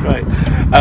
Great.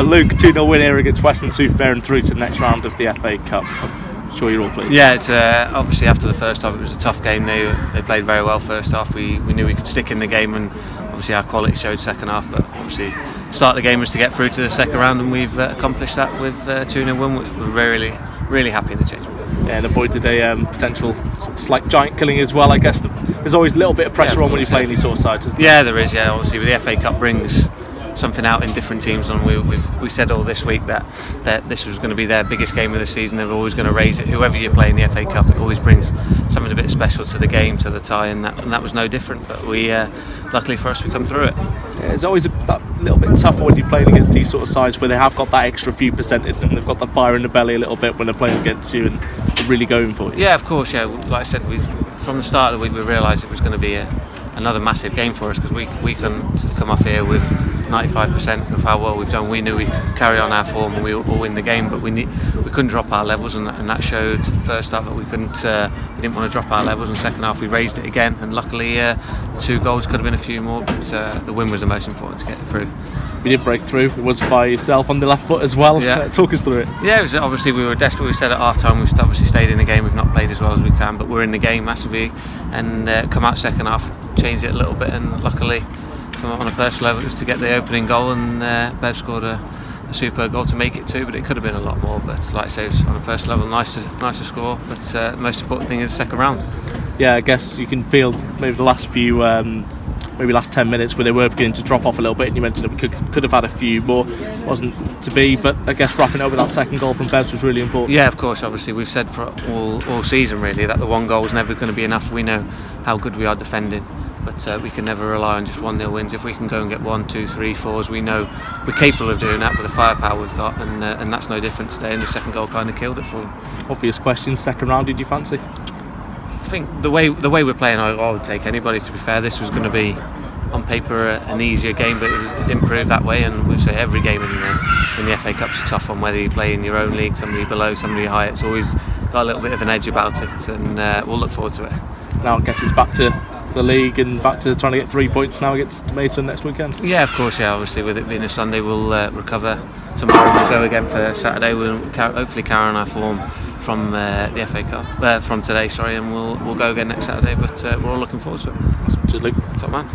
Luke, 2-0 win here against Weston-Super-Mare and through to the next round of the FA Cup. I'm sure you're all pleased. Yeah, it's obviously after the first half it was a tough game. They played very well first half. We knew we could stick in the game, and obviously our quality showed second half. But obviously, start of the game was to get through to the second round, and we've accomplished that with 2-0 win. We're really happy in the change. Yeah, and avoided a potential slight giant killing as well. I guess there's always a little bit of pressure on when you play any sort of sides, isn't there? Yeah, there is. Yeah, obviously the FA Cup brings something out in different teams, and we said all this week that this was going to be their biggest game of the season. They're always going to raise it. Whoever you play in the FA Cup, it always brings something a bit special to the game, to the tie, and that was no different. But we, luckily for us, we come through it. Yeah, it's always that little bit tougher when you're playing against these sort of sides where they have got that extra few percent in them. They've got the fire in the belly a little bit when they're playing against you and they're really going for you. Yeah, of course. Yeah, like I said, from the start of the week we realised it was going to be another massive game for us, because we couldn't come off here with 95% of how well we've done. We knew we could carry on our form and we will win the game, but we couldn't drop our levels, and that showed first half that we didn't want to drop our levels, and second half we raised it again, and luckily 2 goals, could have been a few more, but the win was the most important to get through. We did break through. It was by yourself on the left foot as well. Yeah. Talk us through it. Yeah, it was, obviously we were desperate. We said at half time we've obviously stayed in the game. We've not played as well as we can, but we're in the game massively, and come out second half, changed it a little bit, and luckily on a personal level it was to get the opening goal, and Bev scored a superb goal to make it 2, but it could have been a lot more. But like I say, it was on a personal level nice to score, but the most important thing is the second round. Yeah, I guess you can feel maybe the last few maybe last 10 minutes where they were beginning to drop off a little bit, and you mentioned that we could have had a few more. Wasn't to be, but I guess wrapping up with that second goal from Bev was really important. Yeah, of course. Obviously we've said for all season really that the 1 goal is never going to be enough. We know how good we are defending, but we can never rely on just 1-0 wins. If we can go and get 1, 2, 3, 4s, we know we're capable of doing that with the firepower we've got, and that's no different today, and the second goal kind of killed it for them. Obvious question, second round, did you fancy? I think the way we're playing, I would take anybody, to be fair. This was going to be on paper an easier game, but it didn't prove that way, and we'd say every game in the FA Cup's a tough one, whether you play in your own league, somebody below, somebody high. It's always got a little bit of an edge about it, and we'll look forward to it. Now I guess it's back to the league and back to trying to get 3 points now against Maidstone next weekend. Yeah, of course. Yeah, obviously with it being a Sunday, we'll recover tomorrow. We'll go again for Saturday. We'll hopefully carry on our form from the FA Cup from today, sorry, and we'll go again next Saturday. But we're all looking forward to it. Cheers, Luke. Top man.